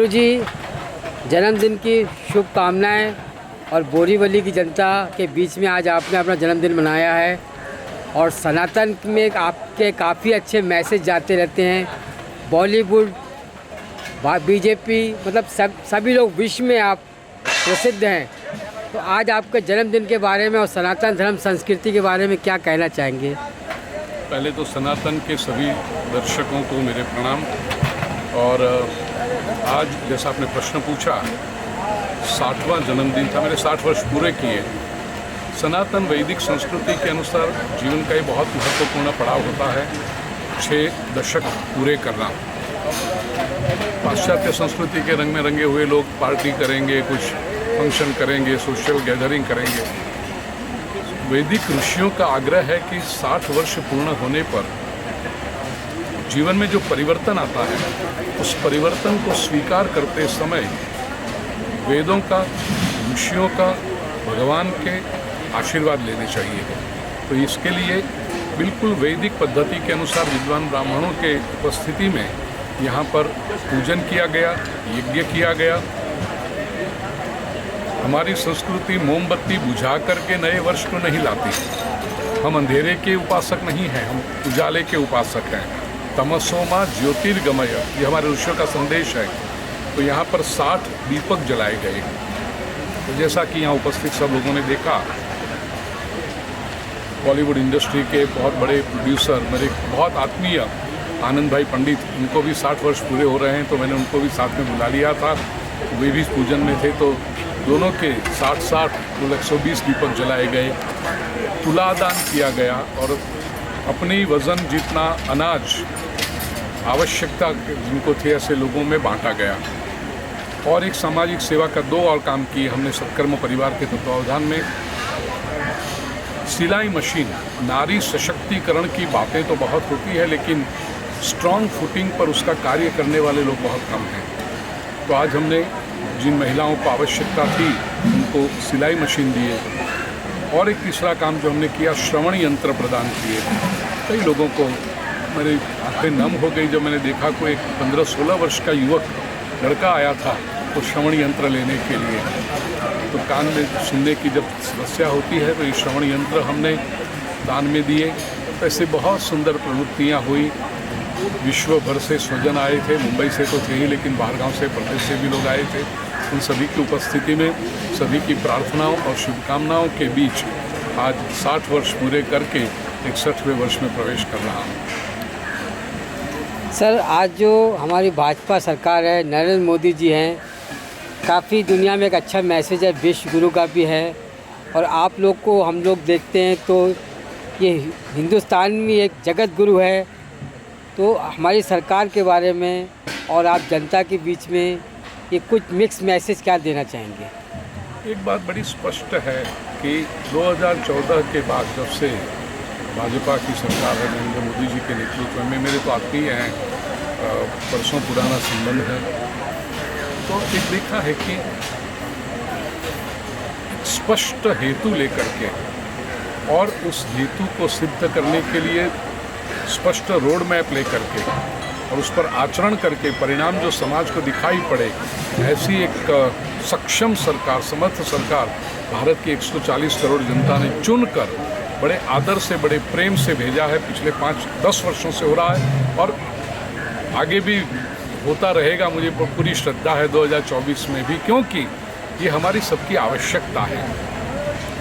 जी, जन्मदिन की शुभकामनाएं। और बोरीवली की जनता के बीच में आज आपने अपना जन्मदिन मनाया है और सनातन में आपके काफ़ी अच्छे मैसेज जाते रहते हैं। बॉलीवुड, बीजेपी, मतलब सभी लोग विश्व में आप प्रसिद्ध हैं। तो आज आपके जन्मदिन के बारे में और सनातन धर्म संस्कृति के बारे में क्या कहना चाहेंगे? पहले तो सनातन के सभी दर्शकों को मेरे प्रणाम। और आज जैसा आपने प्रश्न पूछा, 60वां जन्मदिन था, मेरे 60 वर्ष पूरे किए। सनातन वैदिक संस्कृति के अनुसार जीवन का ये बहुत महत्वपूर्ण पड़ाव होता है, 6 दशक पूरे करना। पाश्चात्य संस्कृति के रंग में रंगे हुए लोग पार्टी करेंगे, कुछ फंक्शन करेंगे, सोशल गैदरिंग करेंगे। वैदिक ऋषियों का आग्रह है कि 60 वर्ष पूर्ण होने पर जीवन में जो परिवर्तन आता है, उस परिवर्तन को स्वीकार करते समय वेदों का, ऋषियों का, भगवान के आशीर्वाद लेने चाहिए। तो इसके लिए बिल्कुल वैदिक पद्धति के अनुसार विद्वान ब्राह्मणों के उपस्थिति में यहाँ पर पूजन किया गया, यज्ञ किया गया। हमारी संस्कृति मोमबत्ती बुझा करके नए वर्ष को नहीं लाती। हम अंधेरे के उपासक नहीं हैं, हम उजाले के उपासक हैं। तमसोमा ज्योतिर्गमय, ये हमारे ऋषियों का संदेश है। तो यहाँ पर 60 दीपक जलाए गए। तो जैसा कि यहाँ उपस्थित सब लोगों ने देखा, बॉलीवुड इंडस्ट्री के बहुत बड़े प्रोड्यूसर, मेरे बहुत आत्मीय आनंद भाई पंडित, उनको भी 60 वर्ष पूरे हो रहे हैं, तो मैंने उनको भी साथ में बुला लिया था। वे भी पूजन में थे, तो दोनों के 60-60 कुल 120 दीपक जलाए गए। तुलादान किया गया और अपनी वज़न जितना अनाज आवश्यकता जिनको थे ऐसे लोगों में बांटा गया। और एक सामाजिक सेवा का 2 और काम किए हमने सत्कर्म परिवार के तत्वावधान में। सिलाई मशीन, नारी सशक्तिकरण की बातें तो बहुत होती है, लेकिन स्ट्रॉन्ग फुटिंग पर उसका कार्य करने वाले लोग बहुत कम हैं। तो आज हमने जिन महिलाओं को आवश्यकता थी उनको सिलाई मशीन दिए। और एक तीसरा काम जो हमने किया, श्रवण यंत्र प्रदान किए। कई लोगों को मेरी आंखें नम हो गई जब मैंने देखा कोई 15-16 वर्ष का युवक लड़का आया था तो श्रवण यंत्र लेने के लिए। तो कान में सुनने की जब समस्या होती है तो ये श्रवण यंत्र हमने दान में दिए। तो ऐसे बहुत सुंदर प्रवृत्तियाँ हुई। विश्व भर से स्वजन आए थे, मुंबई से तो थे ही, लेकिन बाहर गाँव से, प्रदेश से भी लोग आए थे। उन सभी की उपस्थिति में, सभी की प्रार्थनाओं और शुभकामनाओं के बीच आज 60 वर्ष पूरे करके 61वें वर्ष में प्रवेश कर रहा हूँ। सर, आज जो हमारी भाजपा सरकार है, नरेंद्र मोदी जी हैं, काफ़ी दुनिया में एक अच्छा मैसेज है, विश्व गुरु का भी है। और आप लोग को हम लोग देखते हैं तो ये हिंदुस्तान में एक जगत गुरु है। तो हमारी सरकार के बारे में और आप जनता के बीच में ये कुछ मिक्स मैसेज क्या देना चाहेंगे? एक बात बड़ी स्पष्ट है कि 2014 के बाद जब से भाजपा की सरकार है, नरेंद्र मोदी जी के नेतृत्व में, मेरे तो आत्मीय हैं, वर्षों पुराना संबंध है। तो एक देखा है कि स्पष्ट हेतु लेकर के और उस हेतु को सिद्ध करने के लिए स्पष्ट रोड मैप लेकर के और उस पर आचरण करके परिणाम जो समाज को दिखाई पड़े, ऐसी एक सक्षम सरकार, समर्थ सरकार भारत की 140 करोड़ जनता ने चुनकर बड़े आदर से, बड़े प्रेम से भेजा है। पिछले 5-10 वर्षों से हो रहा है और आगे भी होता रहेगा। मुझे पूरी श्रद्धा है 2024 में भी, क्योंकि ये हमारी सबकी आवश्यकता है।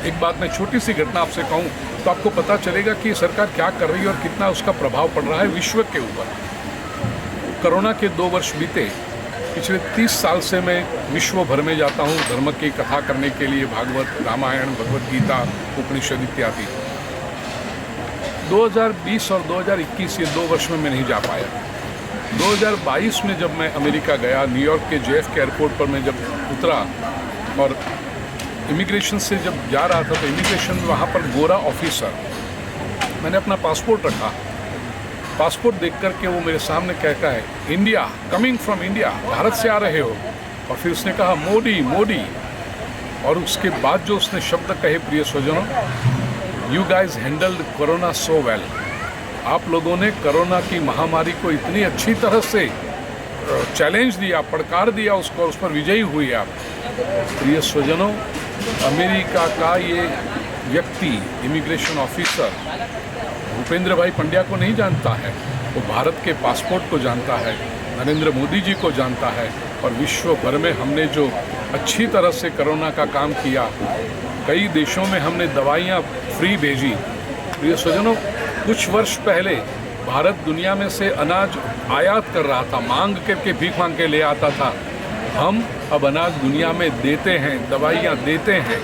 एक बात मैं छोटी सी घटना आपसे कहूँ तो आपको पता चलेगा कि सरकार क्या कर रही है और कितना उसका प्रभाव पड़ रहा है विश्व के ऊपर। कोरोना के 2 वर्ष बीते, पिछले 30 साल से मैं विश्व भर में जाता हूँ धर्म की कथा करने के लिए, भागवत, रामायण, भगवत गीता, उपनिषद इत्यादि। 2020 और 2021 ये 2 वर्ष में मैं नहीं जा पाया। 2022 में जब मैं अमेरिका गया, न्यूयॉर्क के JFK एयरपोर्ट पर मैं जब उतरा और इमिग्रेशन से जब जा रहा था तो इमिग्रेशन में वहाँ पर गोरा ऑफिसर, मैंने अपना पासपोर्ट रखा। पासपोर्ट देख कर के वो मेरे सामने कहता है, India, coming from India, Bharat से आ रहे हो। और फिर उसने कहा मोदी मोदी। और उसके बाद जो उसने शब्द कहे, प्रिय स्वजनों, you guys handled corona so well. आप लोगों ने कोरोना की महामारी को इतनी अच्छी तरह से चैलेंज दिया, पड़कार दिया उसको, और उस पर विजयी हुए आप। प्रिय स्वजनों, अमेरिका का ये व्यक्ति, इमिग्रेशन ऑफिसर भूपेंद्र भाई पंड्या को नहीं जानता है, वो भारत के पासपोर्ट को जानता है, नरेंद्र मोदी जी को जानता है, और विश्व भर में हमने जो अच्छी तरह से कोरोना का काम किया, कई देशों में हमने दवाइयाँ फ्री भेजी। प्रिय स्वजनों, कुछ वर्ष पहले भारत दुनिया में से अनाज आयात कर रहा था, मांग करके भीख मांग के ले आता था। हम अब अनाज दुनिया में देते हैं, दवाइयाँ देते हैं,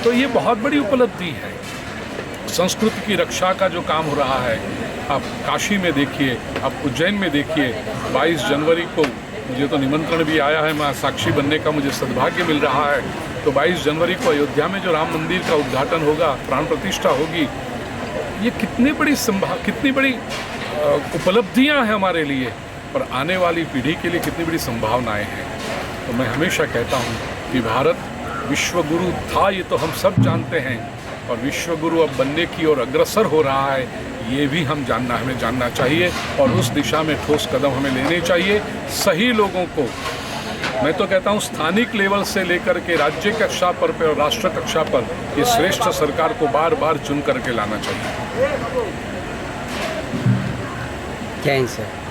तो ये बहुत बड़ी उपलब्धि है। संस्कृति की रक्षा का जो काम हो रहा है, आप काशी में देखिए, आप उज्जैन में देखिए। 22 जनवरी को मुझे तो निमंत्रण भी आया है, मैं साक्षी बनने का मुझे सद्भाग्य मिल रहा है। तो 22 जनवरी को अयोध्या में जो राम मंदिर का उद्घाटन होगा, प्राण प्रतिष्ठा होगी, ये कितनी बड़ी उपलब्धियां हैं हमारे लिए, और आने वाली पीढ़ी के लिए कितनी बड़ी संभावनाएं हैं। तो मैं हमेशा कहता हूं कि भारत विश्वगुरु था, ये तो हम सब जानते हैं, और विश्वगुरु अब बनने की ओर अग्रसर हो रहा है, ये भी हमें जानना चाहिए, और उस दिशा में ठोस कदम हमें लेने चाहिए। सही लोगों को, मैं तो कहता हूँ स्थानिक लेवल से लेकर के राज्य कक्षा पर और राष्ट्र कक्षा पर ये श्रेष्ठ सरकार को बार बार चुन करके लाना चाहिए। जय हिंद सर।